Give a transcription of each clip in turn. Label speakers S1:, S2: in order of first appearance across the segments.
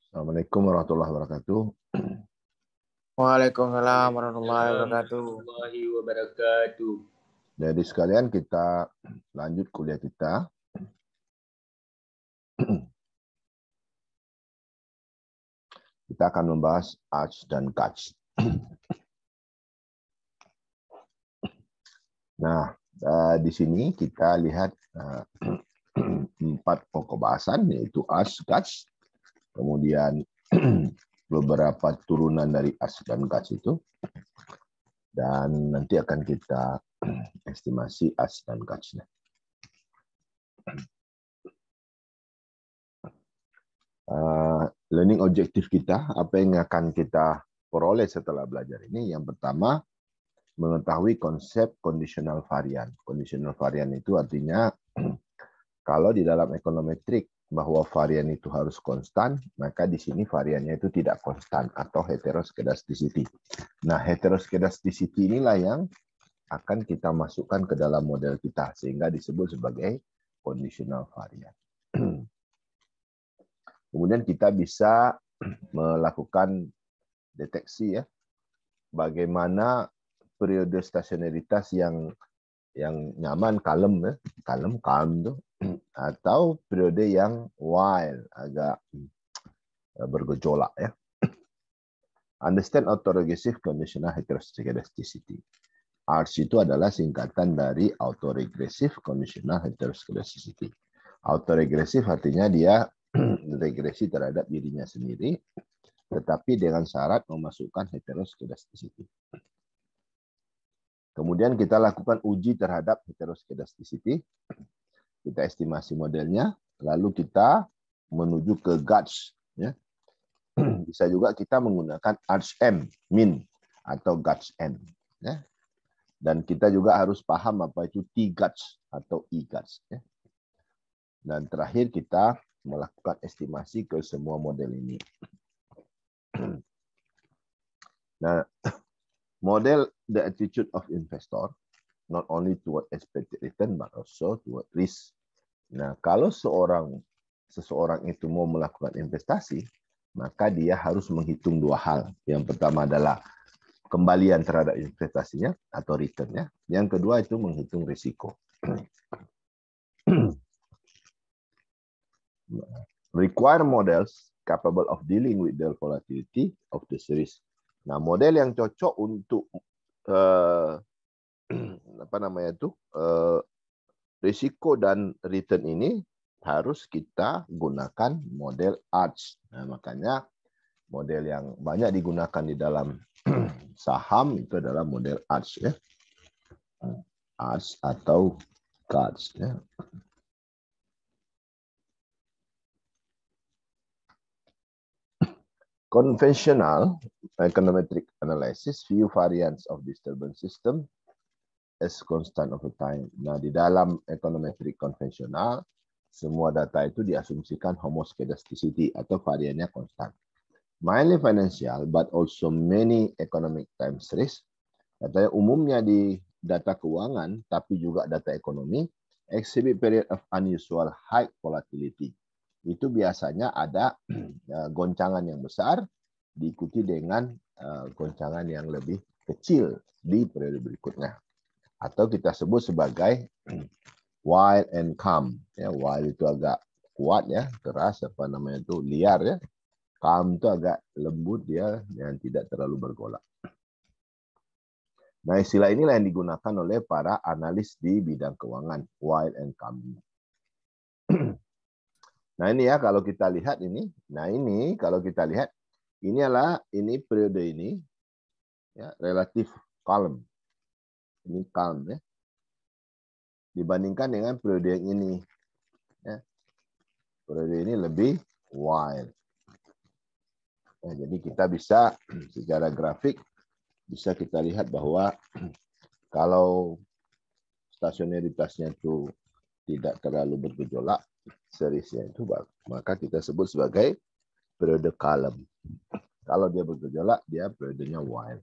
S1: Assalamualaikum warahmatullahi wabarakatuh.
S2: Waalaikumsalam warahmatullahi wabarakatuh.
S1: Jadi sekalian kita lanjut kuliah kita. Kita akan membahas arch dan catch. Nah, di sini kita lihat 4 pokok bahasan, yaitu arch, catch, kemudian beberapa turunan dari arch dan catch itu, dan nanti akan kita estimasi arch dan catch-nya. Learning objektif kita, apa yang akan kita peroleh setelah belajar ini? Yang pertama, mengetahui konsep conditional varian. Conditional varian itu artinya kalau di dalam ekonometrik bahwa varian itu harus konstan, maka di sini variannya itu tidak konstan atau heteroskedasticity. Nah, heteroskedasticity inilah yang akan kita masukkan ke dalam model kita sehingga disebut sebagai conditional varian. Kemudian kita bisa melakukan deteksi ya, bagaimana periode stasionaritas yang nyaman, kalem ya, calm tuh, atau periode yang wild, agak bergejolak ya. Understand autoregressive conditional heteroskedasticity. ARCH itu adalah singkatan dari autoregressive conditional heteroskedasticity. Autoregressive artinya dia regresi terhadap dirinya sendiri, tetapi dengan syarat memasukkan heteroskedasticity. Kemudian kita lakukan uji terhadap heteroskedasticity. Kita estimasi modelnya, lalu kita menuju ke GATS. Ya. Bisa juga kita menggunakan ARCH-M, min, atau GATS-M. Ya. Dan kita juga harus paham apa itu T-GATS atau E-GATS. Ya. Dan terakhir kita melakukan estimasi ke semua model ini. Nah, model the attitude of investor, not only toward expected return, but also toward risk. Nah, kalau seseorang itu mau melakukan investasi, maka dia harus menghitung 2 hal. Yang pertama adalah kembalian terhadap investasinya atau return-nya. Yang kedua itu menghitung risiko. Require models capable of dealing with the volatility of the series. Nah, model yang cocok untuk risiko dan return ini harus kita gunakan model ARCH. Nah, makanya model yang banyak digunakan di dalam saham itu adalah model ARCH ya. ARCH atau GATS ya. Conventional econometric analysis view variance of disturbance system as constant over time. Nah, di dalam econometric konvensional, semua data itu diasumsikan homoskedasticity atau variannya konstan. Mainly financial, but also many economic time series. Datanya umumnya di data keuangan, tapi juga data ekonomi, exhibit period of unusual high volatility. Itu biasanya ada goncangan yang besar diikuti dengan goncangan yang lebih kecil di periode berikutnya, atau kita sebut sebagai wild and calm ya. Wild itu agak kuat ya, keras, liar ya. Calm itu agak lembut dia yang tidak terlalu bergolak. Nah, istilah inilah yang digunakan oleh para analis di bidang keuangan, wild and calm. Nah, ini ya kalau kita lihat ini. Nah, ini kalau kita lihat ini periode ini ya relatif calm. Ini calm ya. Dibandingkan dengan periode yang ini. Ya. Periode ini lebih wild. Nah, jadi kita bisa secara grafik bisa kita lihat bahwa kalau stasionaritasnya itu tidak terlalu bergejolak, seriesnya itu, maka kita sebut sebagai periode calm. Kalau dia bergejolak, dia periodenya wild.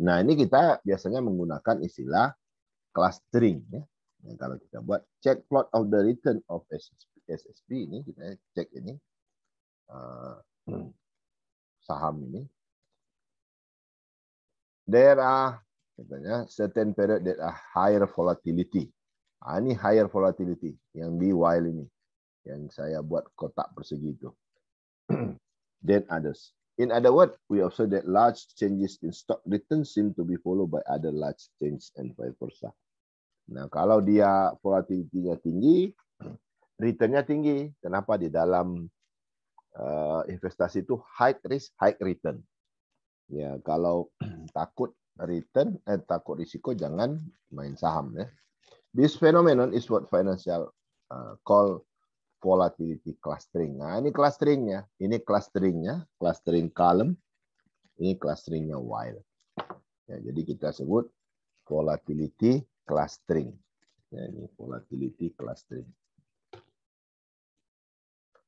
S1: Nah, ini kita biasanya menggunakan istilah clustering. Ya. Nah, kalau kita buat check plot of the return of SSP ini, kita cek ini saham ini. There are katanya certain period that are higher volatility. Ini higher volatility yang di while ini, yang saya buat kotak persegi itu. Then others. In other words, we observe that large changes in stock return seem to be followed by other large change and vice versa. Nah, kalau dia volatility-nya tinggi, return-nya tinggi. Kenapa? Di dalam investasi itu high risk, high return. Ya, kalau takut return, takut risiko, jangan main saham. Ya. This phenomenon is what financial call volatility clustering. Nah, ini clusteringnya. Ini clusteringnya, clustering column. Ini clusteringnya while. Ya, jadi kita sebut volatility clustering. Ya, ini volatility clustering.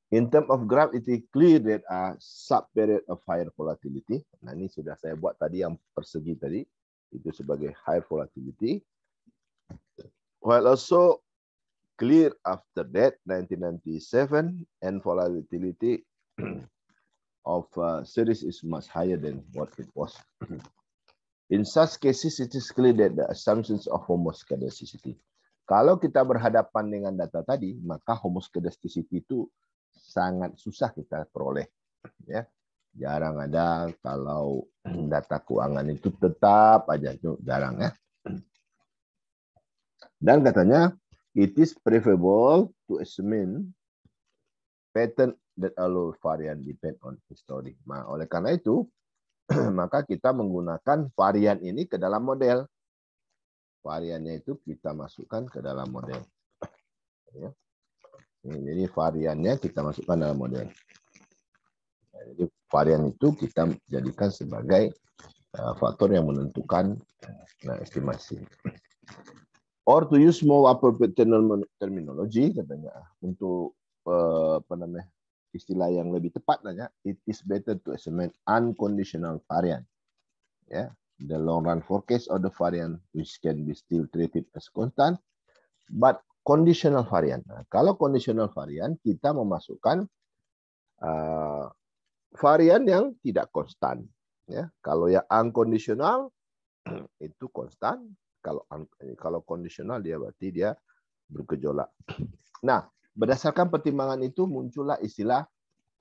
S1: In terms of graph, it is clear that a sub-period of higher volatility. Nah, ini sudah saya buat tadi yang persegi tadi. Itu sebagai higher volatility. While also clear after that, 1997, and volatility of series is much higher than what it was. In such cases, it is clear that the assumptions of homoscedasticity. Kalau kita berhadapan dengan data tadi, maka homoscedasticity itu sangat susah kita peroleh. Ya, jarang ada kalau data keuangan itu tetap aja itu jarang ya. Dan katanya, it is preferable to assume pattern that allow variant depend on history. Nah, oleh karena itu, maka kita menggunakan varian ini ke dalam model. Variannya itu kita masukkan ke dalam model. Ya. Jadi variannya kita masukkan dalam model. Jadi varian itu kita jadikan sebagai faktor yang menentukan estimasi. Or to use more appropriate terminology, katanya untuk istilah yang lebih tepat nanya, it is better to estimate unconditional variant. Ya, the long run forecast of the variant which can be still treated as constant, but conditional variant. Nah, kalau conditional variant kita memasukkan varian yang tidak konstan. Ya, kalau yang unconditional itu konstan. Kalau kondisional dia berarti dia bergejolak. Nah, berdasarkan pertimbangan itu muncullah istilah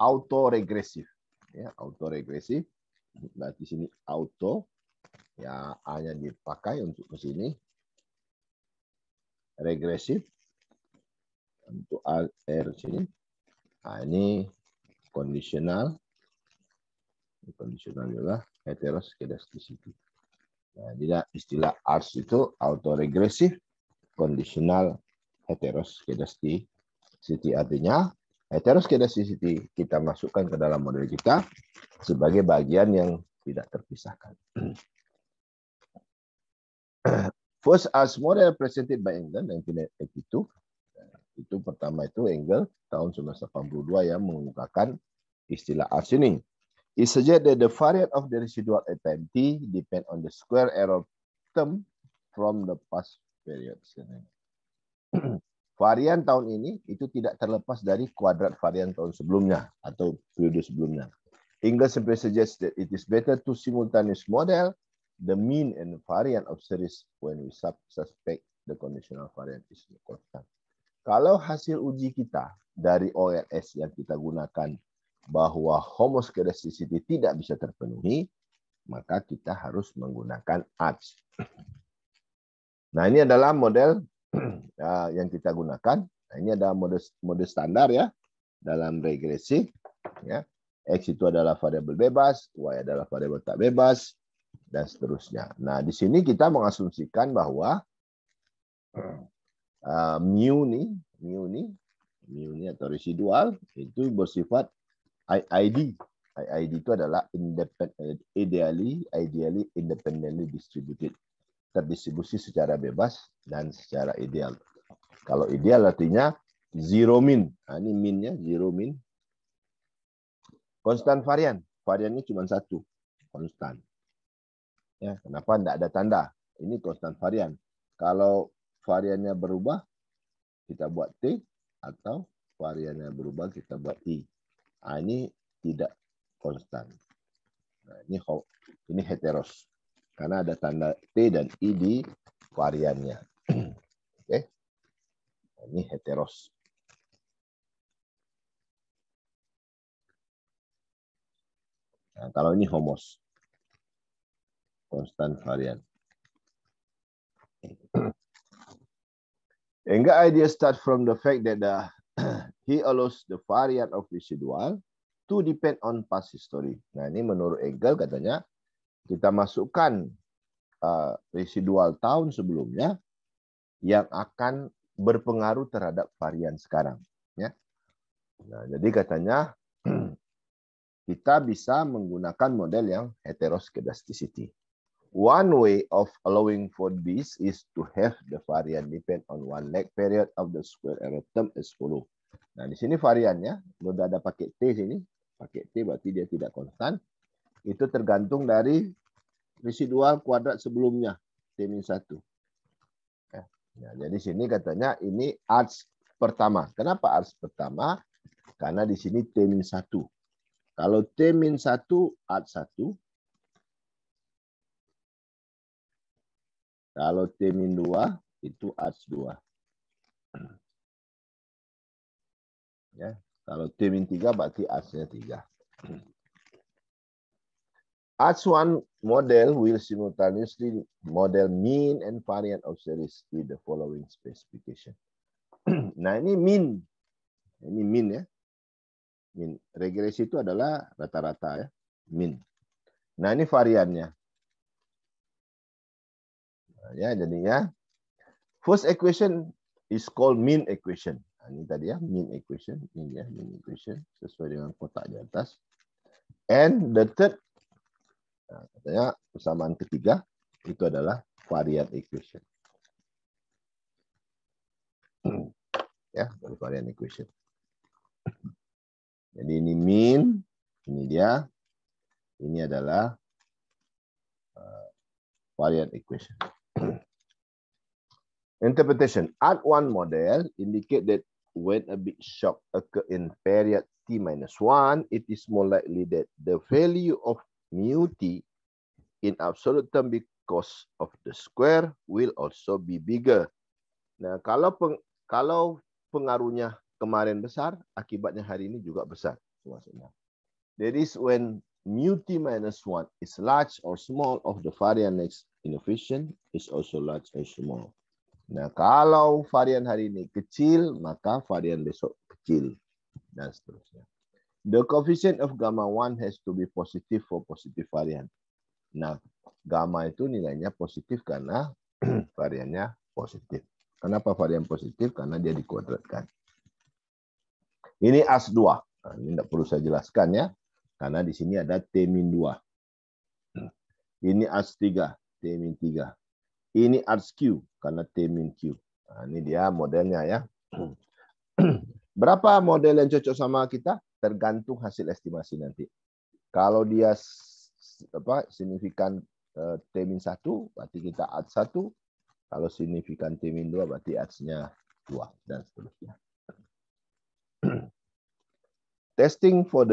S1: autoregresif. Ya, autoregresif. Berarti sini auto ya A-nya dipakai untuk ke sini. Regresif untuk R sini. Nah, ini kondisional. Kondisional juga heteroskedasticity. Nah, tidak istilah ARS itu autoregresif, conditional heteroskedasticity. Artinya heteroskedasticity kita masukkan ke dalam model kita sebagai bagian yang tidak terpisahkan. First as model presented by Engel 1982. Itu pertama itu Engel tahun 1982 yang mengemukakan istilah ARS ini. It suggests that the variance of the residual FMT depend on the square error term from the past periods. Varian tahun ini itu tidak terlepas dari kuadrat varian tahun sebelumnya atau periode sebelumnya. Engel simply suggests that it is better to simultaneous model the mean and variant of series when we suspect the conditional variant is constant. Kalau hasil uji kita dari OLS yang kita gunakan bahwa homoscedasticity tidak bisa terpenuhi, maka kita harus menggunakan ARS. Nah, ini adalah model yang kita gunakan. Nah, ini adalah mode standar ya dalam regresi. Ya. X itu adalah variabel bebas, Y adalah variabel tak bebas, dan seterusnya. Nah, di sini kita mengasumsikan bahwa mu ini atau residual itu bersifat IID. IID itu adalah ideally independently distributed. Terdistribusi secara bebas dan secara ideal. Kalau ideal artinya zero min. Nah, ini minnya zero min. Konstan varian. Variannya cuma satu. Konstan. Ya, kenapa tidak ada tanda? Ini konstan varian. Kalau variannya berubah, kita buat T, atau variannya berubah, kita buat I. Nah, ini tidak konstan. Nah, ini heteros. Karena ada tanda T dan I di variannya. Oke. Nah, ini heteros. Nah, kalau ini homos. Konstan varian. A good idea starts from the fact that he allows the variant of residual to depend on past history. Nah, ini menurut Hegel katanya kita masukkan residual tahun sebelumnya yang akan berpengaruh terhadap varian sekarang. Ya. Nah, jadi katanya kita bisa menggunakan model yang heteroskedasticity. One way of allowing for this is to have the variant depend on one lag period of the square error term as follow. Nah, di sini variannya, sudah ada pakai T sini. Pakai T berarti dia tidak konstan. Itu tergantung dari residual kuadrat sebelumnya, T-1. Nah, jadi sini katanya ini arts pertama. Kenapa arts pertama? Karena di sini T-1. Kalau T-1 arts 1, kalau T-2 itu arts 2. Ya, kalau T-3 berarti arts-nya 3. Arts 1 model will simultaneously model mean and variant of series with the following specification. Nah, ini mean. Ini mean ya. Mean. Regresi itu adalah rata-rata ya. Mean. Nah, ini variannya. Nah, ya, jadinya first equation is called mean equation. Nah, ini tadi ya, mean equation. Ini ya, mean equation sesuai dengan kotak di atas. And the third, nah, katanya persamaan ketiga itu adalah variant equation. Ya, variant equation. Jadi ini mean, ini dia, ini adalah variant equation. Interpretation. Art1 model indicate that when a big shock occurs in period T-1, it is more likely that the value of mu T in absolute term because of the square will also be bigger. Nah, kalau pengaruhnya kemarin besar, akibatnya hari ini juga besar. Maksudnya. That is when mu T-1 is large or small of the variant next innovation is also large or small. Nah, kalau varian hari ini kecil, maka varian besok kecil, dan seterusnya. The coefficient of gamma 1 has to be positive for positive variant. Nah, gamma itu nilainya positif karena variannya positif. Kenapa varian positif? Karena dia dikuadratkan. Ini AS2. Nah, ini tidak perlu saya jelaskan ya, karena di sini ada T-2. Ini AS3, T-3. Ini arts Q karena T-Q. Nah, ini dia modelnya ya. Berapa model yang cocok sama kita? Tergantung hasil estimasi nanti. Kalau dia signifikan T-1, berarti kita arts 1. Kalau signifikan T-2, berarti arts-nya 2 dan seterusnya. Testing for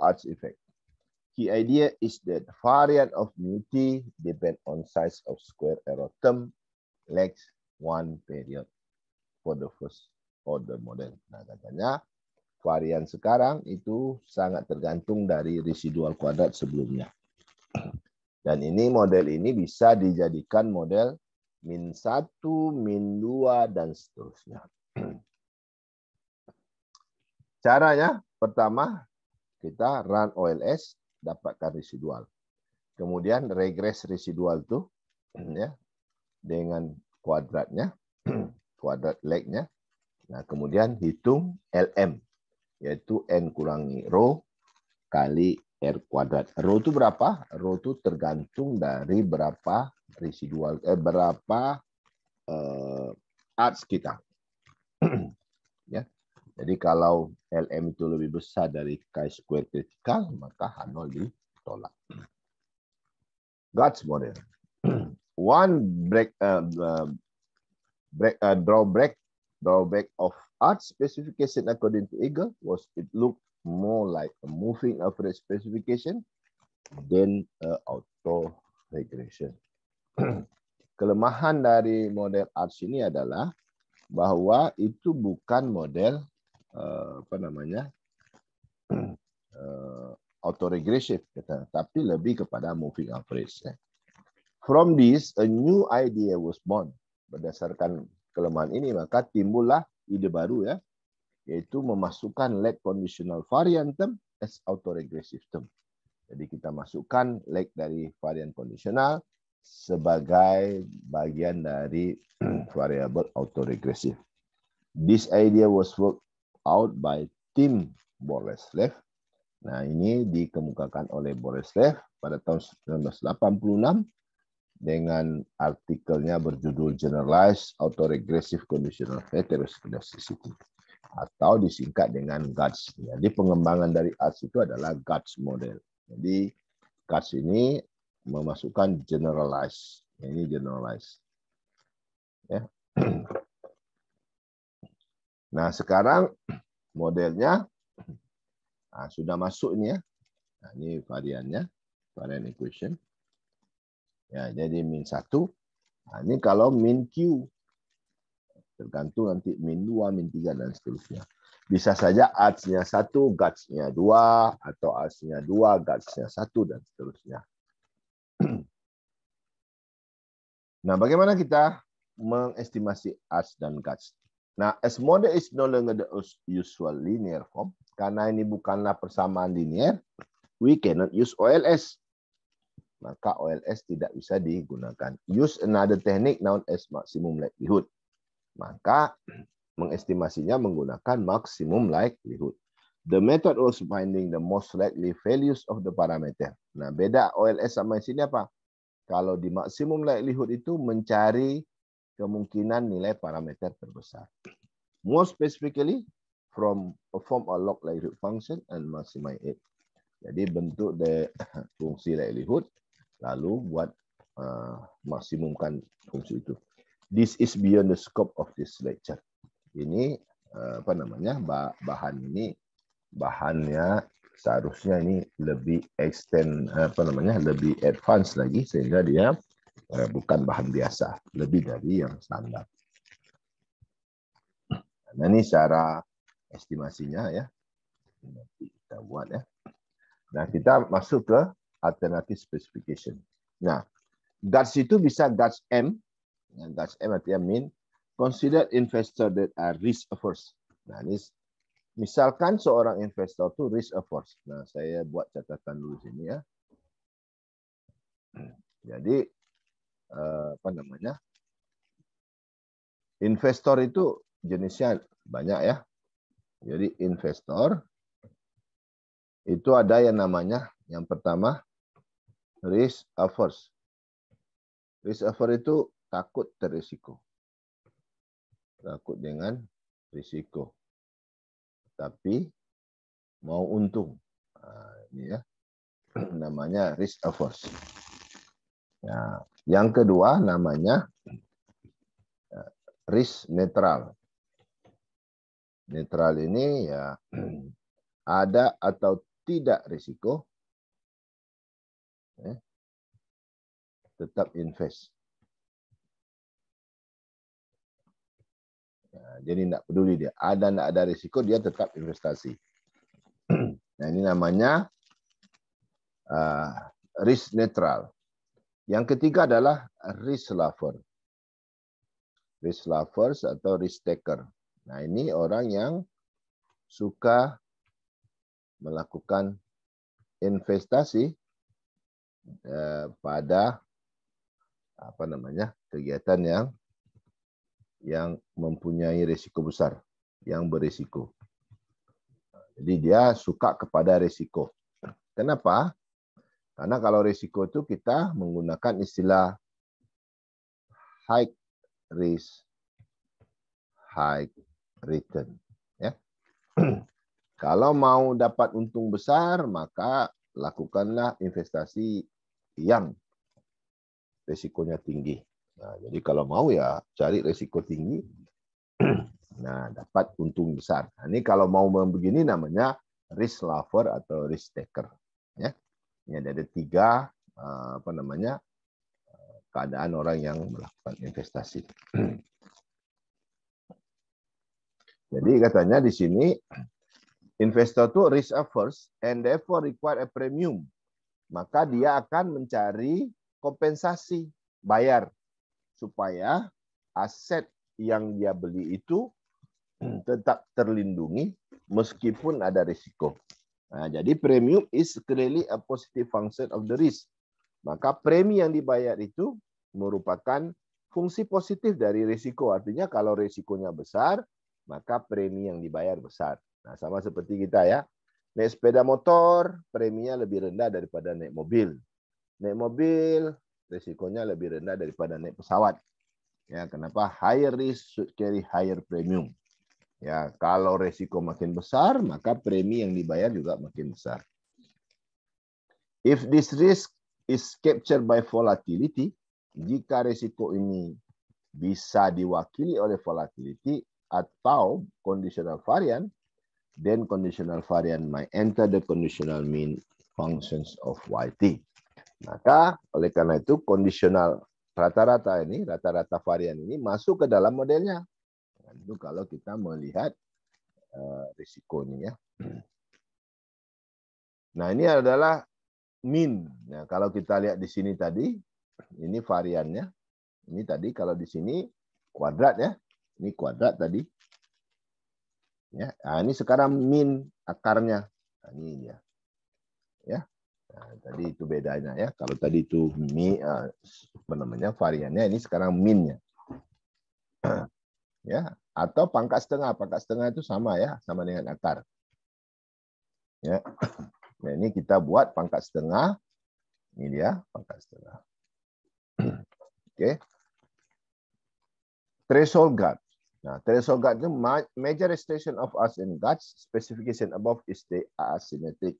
S1: arts effect. Key idea is that variant of mu T depend on size of square error term lags 1 period for the first order model. Nah, katanya varian sekarang itu sangat tergantung dari residual kuadrat sebelumnya. Dan ini model ini bisa dijadikan model min 1, min 2, dan seterusnya. Caranya, pertama, kita run OLS, dapatkan residual. Kemudian regres residual itu ya, dengan kuadratnya, kuadrat lagnya. Nah, kemudian hitung LM, yaitu N kurangi rho kali R kuadrat. Rho itu berapa? Rho itu tergantung dari berapa residual, berapa arts kita. Ya. Jadi kalau LM itu lebih besar dari chi-square kritikal, maka H0 ditolak. Guts model. One Drawback of art specification according to Eagle was it looked more like a moving average specification than auto regression. Kelemahan dari model ARCH ini adalah bahwa itu bukan model autoregressive, tapi lebih kepada moving average. From this, a new idea was born. Berdasarkan kelemahan ini, maka timbullah ide baru, ya, yaitu memasukkan lag conditional variant term as autoregressive term. Jadi kita masukkan lag dari varian kondisional sebagai bagian dari variabel autoregressive. This idea was worked out by Tim Boleslav. Nah, ini dikemukakan oleh Boleslav pada tahun 1986 dengan artikelnya berjudul Generalized Autoregressive Conditional Heteroscedasticity atau disingkat dengan GATS. Jadi pengembangan dari ARCH itu adalah GATS model. Jadi GATS ini memasukkan generalized. Ini generalized. Ya. Nah, sekarang modelnya sudah masuk ini, ya. Nah, ini variannya, varian equation. Ya, jadi min 1. Nah, ini kalau min Q. Tergantung nanti min 2, min 3, dan seterusnya. Bisa saja ARCH-nya 1, GATS-nya 2, atau ARCH-nya 2, GATS-nya 1, dan seterusnya. Nah, bagaimana kita mengestimasi ARCH dan GATS? Nah, as model is no longer the usual linear form, karena ini bukanlah persamaan linear, we cannot use OLS. Maka OLS tidak bisa digunakan. Use another technique known as maximum likelihood. Maka mengestimasinya menggunakan maximum likelihood. The method was finding the most likely values of the parameter. Nah, beda OLS sama sini apa? Kalau di maximum likelihood itu mencari kemungkinan nilai parameter terbesar. More specifically, from perform a log likelihood function and maximize it. Jadi bentuk dari fungsi likelihood, lalu buat maksimumkan fungsi itu. This is beyond the scope of this lecture. Ini bahan ini, bahannya seharusnya ini lebih extend, lebih advance lagi, sehingga dia bukan bahan biasa, lebih dari yang standar. Nah, ini cara estimasinya, ya. Nanti kita buat, ya. Nah, kita masuk ke alternative specification. Nah, GATS itu bisa GATS M. GATS M artinya mean consider investor that are risk averse. Nah, ini misalkan seorang investor itu risk averse. Nah, saya buat catatan dulu sini, ya. Jadi investor itu jenisnya banyak, ya. Jadi investor itu ada yang namanya, yang pertama risk averse. Risk averse itu takut terrisiko. Takut dengan risiko. Tapi mau untung. Nah, ini, ya. Namanya risk averse. Nah, yang kedua namanya risk netral. Netral ini, ya, ada atau tidak risiko, ya, tetap invest. Ya, jadi tidak peduli dia ada tidak ada risiko, dia tetap investasi. Nah, ini namanya risk netral. Yang ketiga adalah risk lover. Risk lovers atau risk taker. Nah, ini orang yang suka melakukan investasi pada kegiatan yang mempunyai risiko besar, yang berisiko. Jadi dia suka kepada risiko. Kenapa? Karena kalau risiko itu kita menggunakan istilah high risk, high return. Ya. Kalau mau dapat untung besar, maka lakukanlah investasi yang risikonya tinggi. Nah, jadi kalau mau ya cari risiko tinggi, nah dapat untung besar. Nah, ini kalau mau begini namanya risk lover atau risk taker. Ya, ini ada tiga keadaan orang yang melakukan investasi. Jadi katanya di sini investor itu risk averse and therefore require a premium. Maka dia akan mencari kompensasi, bayar supaya aset yang dia beli itu tetap terlindungi meskipun ada risiko. Nah, jadi premium is clearly a positive function of the risk. Maka premi yang dibayar itu merupakan fungsi positif dari risiko. Artinya kalau risikonya besar, maka premi yang dibayar besar. Nah, sama seperti kita ya. Naik sepeda motor, preminya lebih rendah daripada naik mobil. Naik mobil, risikonya lebih rendah daripada naik pesawat. Ya, kenapa? Higher risk should carry higher premium. Ya, kalau risiko makin besar, maka premi yang dibayar juga makin besar. If this risk is captured by volatility, jika risiko ini bisa diwakili oleh volatility atau conditional variant, then conditional variant might enter the conditional mean functions of YT. Maka oleh karena itu kondisional rata-rata varian ini masuk ke dalam modelnya. Itu kalau kita melihat risikonya. Nah, ini adalah mean. Nah, kalau kita lihat di sini tadi, ini variannya. Ini tadi kalau di sini kuadrat ya. Ini kuadrat tadi. Ya, nah, ini sekarang mean akarnya. Nah, ini dia. Ya. Nah, tadi itu bedanya ya. Kalau tadi itu variannya, ini sekarang mean-nya. Ya, atau pangkat setengah. Pangkat setengah itu sama ya, sama dengan akar. Ya. Nah, ini kita buat pangkat setengah. Ini dia pangkat setengah. Oke. Threshold guard. Nah, threshold guard itu major restriction of as and guards. Specification above is the asymmetric.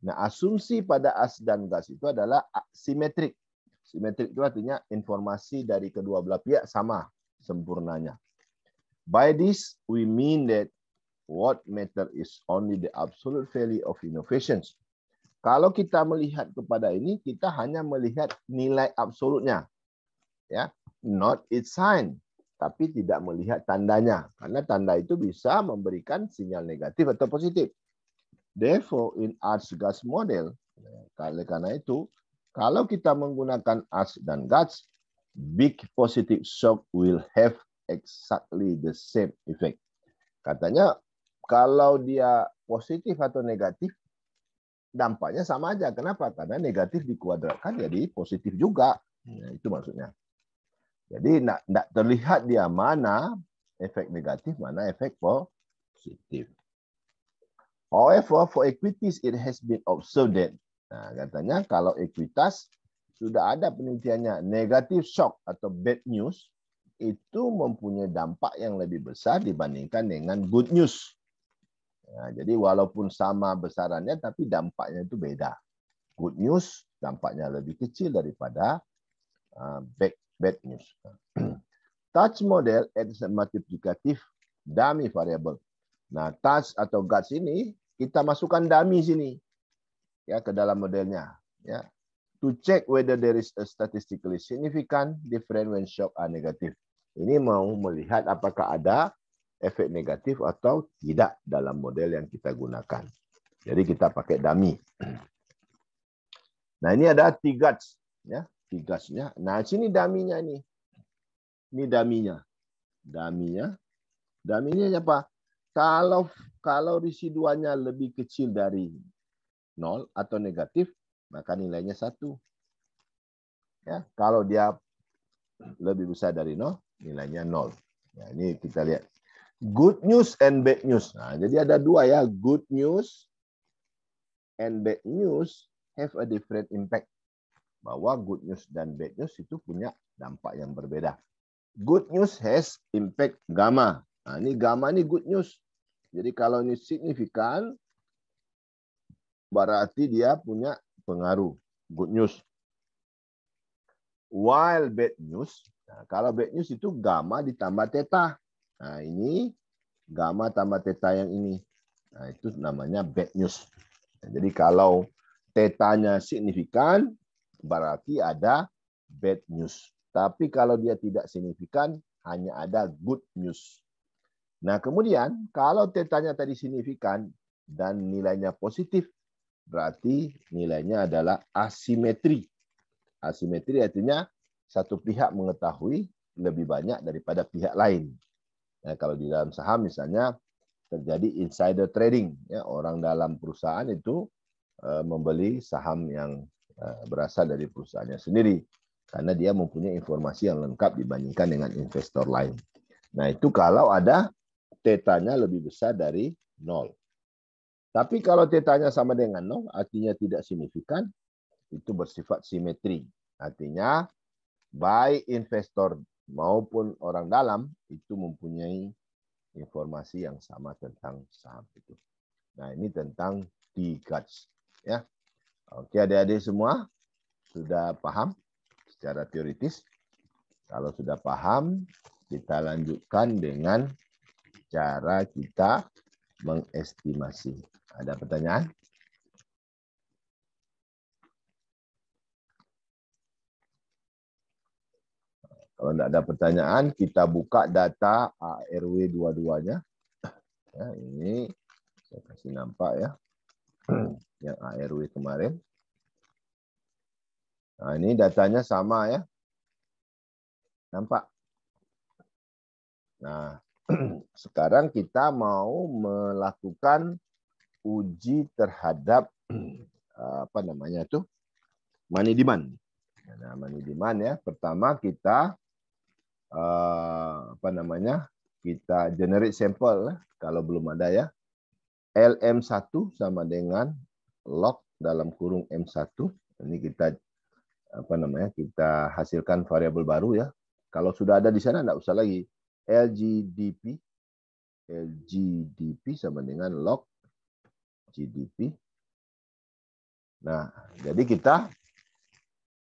S1: Nah, asumsi pada as dan guards itu adalah simetrik. Simetrik itu artinya informasi dari kedua belah pihak sama sempurnanya. By this, we mean that what matter is only the absolute value of innovations. Kalau kita melihat kepada ini, kita hanya melihat nilai absolutnya, ya, not its sign, tapi tidak melihat tandanya, karena tanda itu bisa memberikan sinyal negatif atau positif. Therefore, in Arts-Gas model, karena itu, kalau kita menggunakan Arts dan Gas, big positive shock will have exactly the same effect. Katanya, kalau dia positif atau negatif, dampaknya sama aja. Kenapa? Karena negatif dikuadratkan jadi positif juga. Nah, itu maksudnya. Jadi tidak terlihat dia mana efek negatif, mana efek positif. However, for equities, it has been observed that, nah, katanya kalau ekuitas sudah ada penelitiannya, negatif shock atau bad news itu mempunyai dampak yang lebih besar dibandingkan dengan good news. Nah, jadi walaupun sama besarannya, tapi dampaknya itu beda. Good news dampaknya lebih kecil daripada bad news. Touch model adds a multiplicative dummy variable. Nah, touch atau guts ini kita masukkan dummy sini ya ke dalam modelnya. Ya, to check whether there is a statistically significant difference when shock are negative. Ini mau melihat apakah ada efek negatif atau tidak dalam model yang kita gunakan. Jadi kita pakai dummy. Nah, ini ada T-guts ya, T-gutsnya. Nah, sini dummy-nya ini. Ini dummy-nya. Dummy-nya apa? Kalau residuannya lebih kecil dari 0 atau negatif, maka nilainya 1. Ya, kalau dia lebih besar dari 0, nilainya 0. Nah, ini kita lihat. Good news and bad news. Nah, jadi ada dua ya, good news and bad news have a different impact. Bahwa good news dan bad news itu punya dampak yang berbeda. Good news has impact gamma. Nah, ini gamma ini good news. Jadi kalau ini signifikan, berarti dia punya pengaruh. Good news. While bad news, Nah, kalau bad news itu gamma ditambah theta. Nah, ini gamma tambah theta yang ini. Nah, itu namanya bad news. Nah, jadi kalau tetanya signifikan, berarti ada bad news. Tapi kalau dia tidak signifikan, hanya ada good news. Nah, kemudian kalau tetanya tadi signifikan dan nilainya positif, berarti nilainya adalah asimetri. Asimetri artinya satu pihak mengetahui lebih banyak daripada pihak lain. Nah, kalau di dalam saham misalnya terjadi insider trading, ya, orang dalam perusahaan itu membeli saham yang berasal dari perusahaannya sendiri karena dia mempunyai informasi yang lengkap dibandingkan dengan investor lain. Nah, itu kalau ada tetanya lebih besar dari 0. Tapi kalau tetanya sama dengan 0, artinya tidak signifikan, itu bersifat simetri. Artinya, baik investor maupun orang dalam itu mempunyai informasi yang sama tentang saham itu. Nah, ini tentang DGATS. Ya. Oke, adik-adik semua sudah paham secara teoritis? Kalau sudah paham, kita lanjutkan dengan cara kita mengestimasi. Ada pertanyaan? Kalau tidak ada pertanyaan, kita buka data ARW dua-duanya. Ya, ini saya kasih nampak ya, yang ARW kemarin. Nah, ini datanya sama ya, nampak. Nah, sekarang kita mau melakukan uji terhadap apa namanya itu, money demand. Nah, money demand ya. Pertama kita apa namanya, kita generate sampel kalau belum ada ya. LM1 sama dengan log dalam kurung M1. Ini kita apa namanya, kita hasilkan variabel baru ya. Kalau sudah ada di sana enggak usah lagi. LGDP sama dengan log GDP. Nah, jadi kita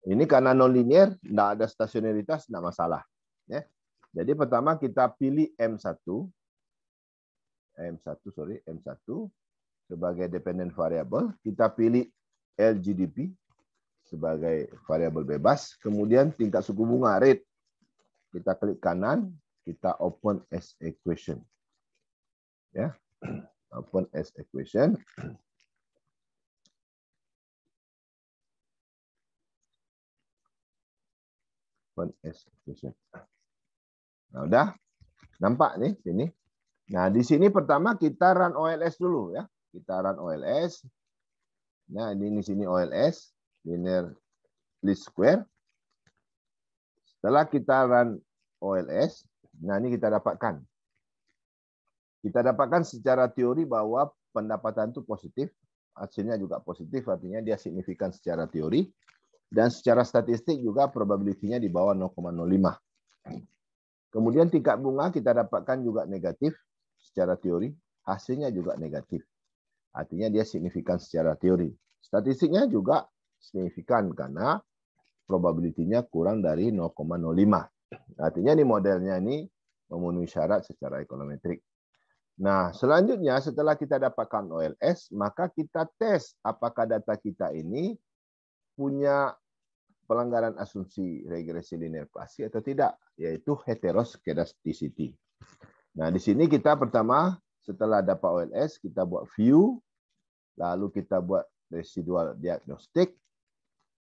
S1: ini karena non-linear, enggak ada stasionaritas, enggak masalah. Ya. Jadi pertama kita pilih M1 sebagai dependent variable, kita pilih LGDP sebagai variabel bebas, kemudian tingkat suku bunga rate. Kita klik kanan, kita open as equation. Ya. Open as equation. Open as equation. Nah, udah nampak nih sini. Nah, di sini pertama kita run OLS dulu ya. Kita run OLS. Nah, ini sini OLS, linear least square. Setelah kita run OLS, nah ini kita dapatkan. Kita dapatkan secara teori bahwa pendapatan itu positif, hasilnya juga positif, artinya dia signifikan secara teori. Dan secara statistik juga probability-nya di bawah 0,05. Kemudian tingkat bunga kita dapatkan juga negatif secara teori, hasilnya juga negatif. Artinya dia signifikan secara teori. Statistiknya juga signifikan karena probability-nya kurang dari 0,05. Artinya ini modelnya ini memenuhi syarat secara ekonometrik. Nah, selanjutnya setelah kita dapatkan OLS, maka kita tes apakah data kita ini punya pelanggaran asumsi regresi linear klasik atau tidak, yaitu heteroskedasticity. Nah, di sini kita pertama setelah dapat OLS, kita buat view, lalu kita buat residual diagnostik.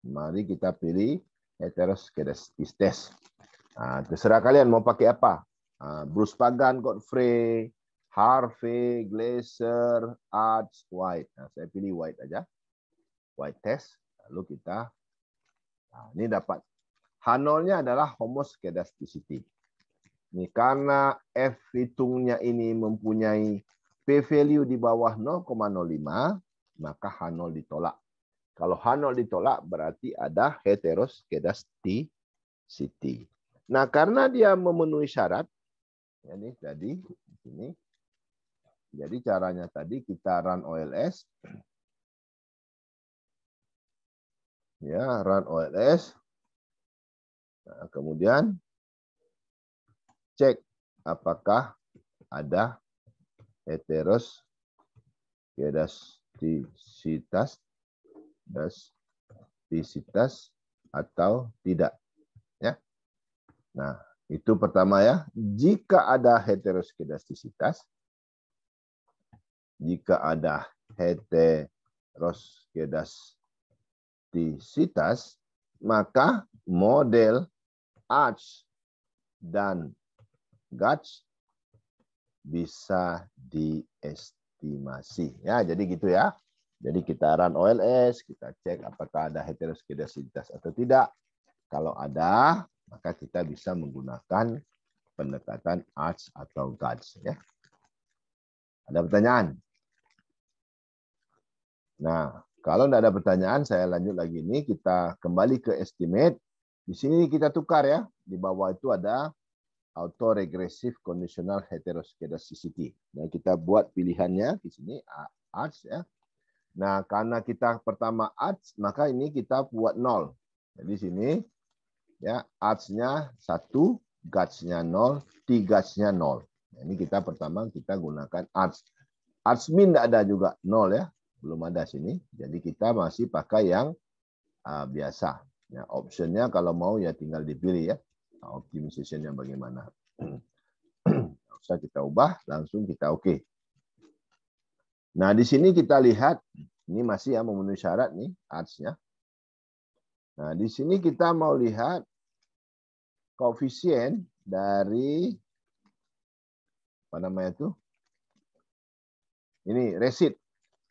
S1: Mari kita pilih heteroskedasticity test. Nah, terserah kalian mau pakai apa. Bruce Pagan, Godfrey, Harvey, Glaser, Arts, White. Nah, saya pilih White aja. White test. Lalu kita, nah, ini dapat H0-nya adalah homoskedasticity. Ini karena F hitungnya ini mempunyai p-value di bawah 0,05, maka H0 ditolak. Kalau H0 ditolak berarti ada heteroskedasticity. Nah, karena dia memenuhi syarat, ini tadi di sini. Jadi caranya tadi kita run OLS. Ya, run OLS. Nah, kemudian cek apakah ada heteroskedastisitas atau tidak. Ya. Nah, itu pertama ya. Jika ada heteroskedastisitas, maka model ARCH dan GATS bisa diestimasi. Ya, jadi gitu ya. Jadi kita run OLS, kita cek apakah ada heteroskedastisitas atau tidak. Kalau ada, maka kita bisa menggunakan pendekatan ARCH atau GATS. Ya. Ada pertanyaan? Nah, kalau tidak ada pertanyaan, saya lanjut lagi ini. Kita kembali ke estimate. Di sini kita tukar ya. Di bawah itu ada autoregressive conditional heteroskedasticity. Nah, kita buat pilihannya di sini ARCH ya. Nah, karena kita pertama ARCH, maka ini kita buat 0. Jadi sini ya ARCH-nya 1, GATS-nya 0, T-GATS-nya 0. Nah, ini kita pertama kita gunakan ARCH. ARCH min tidak ada juga 0 ya. Belum ada sini. Jadi kita masih pakai yang biasa. Ya, optionnya kalau mau ya tinggal dipilih ya. Optimization-nya bagaimana. Bisa kita ubah, langsung kita oke. Nah, di sini kita lihat, ini masih ya memenuhi syarat nih, ARCH-nya. Nah, di sini kita mau lihat koefisien dari, apa namanya itu? Ini, resid.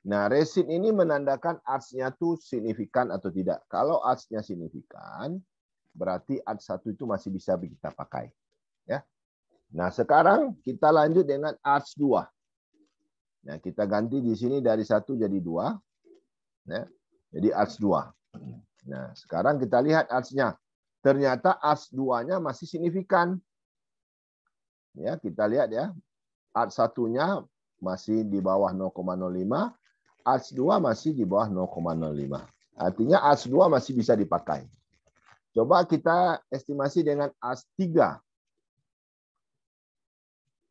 S1: Nah, resid ini menandakan ARCH-nya itu signifikan atau tidak. Kalau ARCH-nya signifikan, berarti ARCH 1 itu masih bisa kita pakai. Ya. Nah, sekarang kita lanjut dengan ARCH 2. Nah, kita ganti di sini dari 1 jadi 2. Ya. Jadi ARCH 2. Nah, sekarang kita lihat ARCH-nya. Ternyata ARCH 2-nya masih signifikan. Ya, kita lihat ya. ARCH 1-nya masih di bawah 0,05. ARCH 2 masih di bawah 0,05. Artinya ARCH 2 masih bisa dipakai. Coba kita estimasi dengan ARCH 3.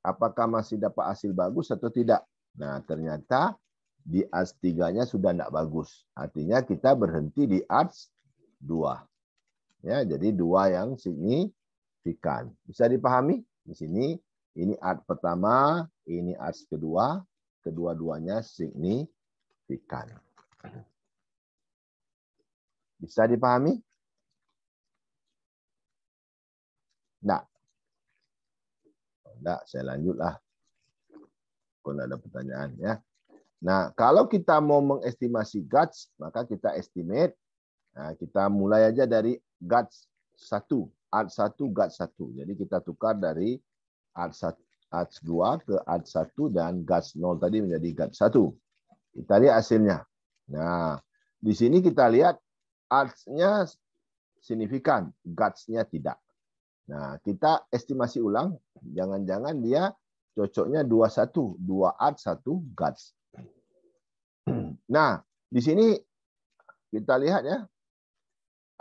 S1: Apakah masih dapat hasil bagus atau tidak? Nah, ternyata di ARCH 3-nya sudah tidak bagus. Artinya kita berhenti di ARCH 2. Ya, jadi 2 yang signifikan. Bisa dipahami? Di sini ini ARCH pertama, ini ARCH kedua, kedua-duanya signifikan. Bisa dipahami? Enggak. Enggak, saya lanjutlah. Kalau ada pertanyaan ya. Nah, kalau kita mau mengestimasi GATS, maka kita estimate. Nah, kita mulai aja dari GATS 1, ARCH 1, GATS 1. Jadi kita tukar dari ARCH 2 ke ARCH 1 dan GATS 0 tadi menjadi GATS 1. Kita lihat hasilnya. Nah, di sini kita lihat ARCH-nya signifikan, GATS-nya tidak. Nah, kita estimasi ulang, jangan-jangan dia cocoknya 21, 2 ARCH 1 GATS. Nah, di sini kita lihat ya,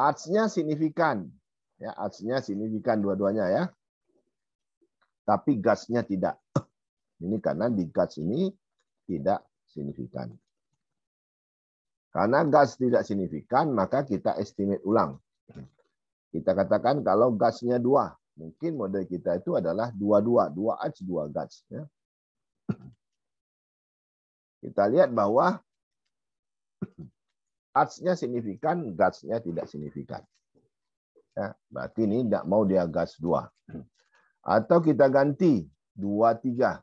S1: ARCH-nya signifikan. Ya, ARCH-nya signifikan dua-duanya ya. Tapi GATS-nya tidak. Ini karena di GATS ini tidak signifikan. Karena GATS tidak signifikan, maka kita estimate ulang. Kita katakan kalau GATS-nya 2. Mungkin model kita itu adalah 2-2. 2 ARCH, 2 GATS. Ya. Kita lihat bahwa ARCH-nya signifikan, GATS-nya tidak signifikan. Ya, berarti ini tidak mau dia GATS 2. Atau kita ganti 2-3.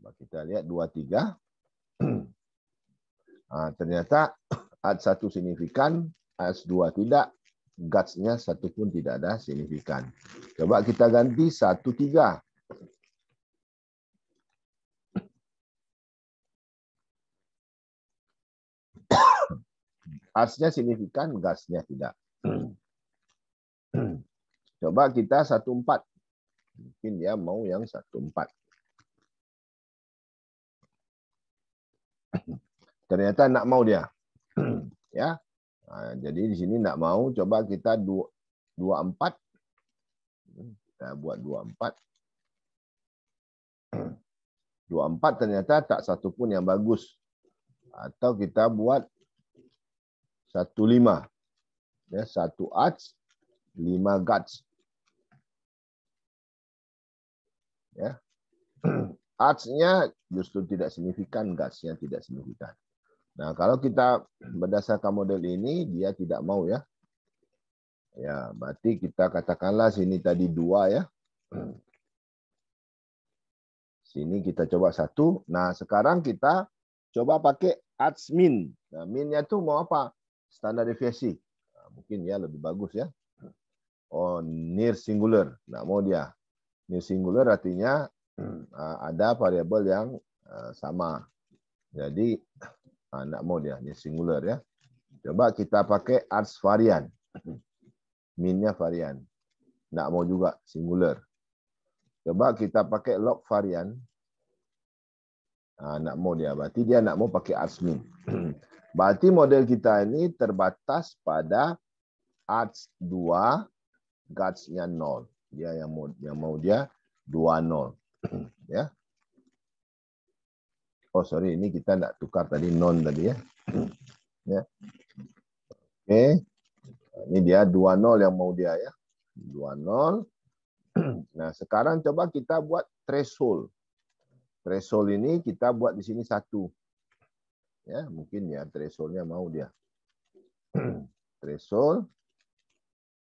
S1: Kita lihat 2-3. Nah, ternyata ARCH 1 signifikan, ARCH 2 tidak, GATS-nya 1 pun tidak ada signifikan. Coba kita ganti 1-3. ARCH-nya signifikan, GATS-nya tidak. Coba kita 1-4. Mungkin dia mau yang 1-4. Ternyata nak mau dia. Ya. Nah, jadi di sini nak mau, coba kita 2-4. Kita buat 24. 24 ternyata tak satu pun yang bagus. Atau kita buat 15. Ya, 1 arts, 5 guts. Ya. Arts-nya justru tidak signifikan, guts-nya tidak signifikan. Nah, kalau kita berdasarkan model ini, dia tidak mau ya. Ya, berarti kita katakanlah sini tadi 2 ya. Sini kita coba 1. Nah, sekarang kita coba pakai arts min. Nah, min-nya tuh mau apa? Standar deviasi. Nah, mungkin ya lebih bagus ya. Oh, near singular. Nah, mau dia. Near singular artinya ada variabel yang sama. Jadi nak mau dia near singular ya. Coba kita pakai arts varian. Min-nya varian. Nak mau juga singular. Coba kita pakai log varian. Nak mau dia. Berarti dia nak mau pakai arts min. Berarti model kita ini terbatas pada arts 2, guts-nya 0. Dia yang mau dia 20. Ya. Oh, sorry, ini kita nak tukar tadi non tadi ya. Ya. Oke. Ini dia 20 yang mau dia ya. 20. Nah, sekarang coba kita buat threshold. Threshold ini kita buat di sini 1. Ya, mungkin ya threshold-nya mau dia. Threshold.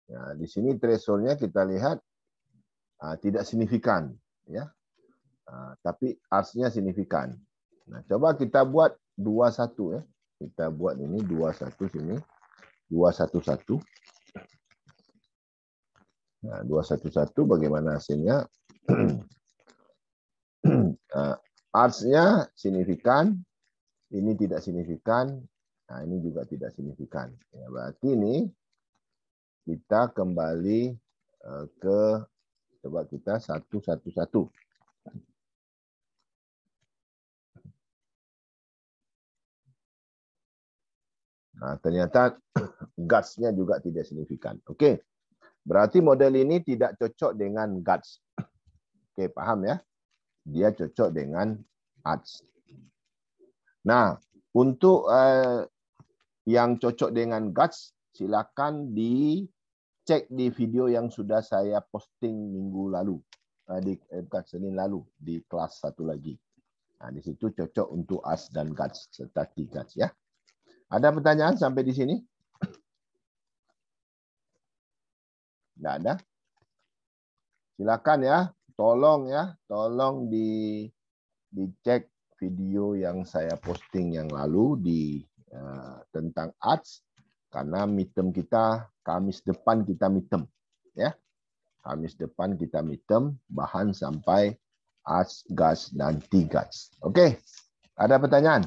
S1: Nah, di sini threshold-nya kita lihat tidak signifikan ya. Tapi arts-nya signifikan. Nah, coba kita buat 21 ya. Kita buat ini 21 sini. 211. Nah, 211 bagaimana hasilnya? Arts-nya signifikan, ini tidak signifikan, nah ini juga tidak signifikan. Ya, berarti ini kita kembali ke coba kita 111. Nah, ternyata guts-nya juga tidak signifikan. Oke. Berarti model ini tidak cocok dengan guts. Oke, paham ya? Dia cocok dengan arts. Nah, untuk yang cocok dengan guts, silakan dicek di video yang sudah saya posting minggu lalu, bukan Senin lalu di kelas 1 lagi. Nah, di situ cocok untuk arts dan guts serta T-guts ya. Ada pertanyaan sampai di sini? Tidak ada. Silakan ya, tolong dicek video yang saya posting yang lalu tentang arts, karena midterm kita Kamis depan kita midterm ya. Kamis depan kita midterm bahan sampai arts, guts dan T-guts. Oke. Ada pertanyaan?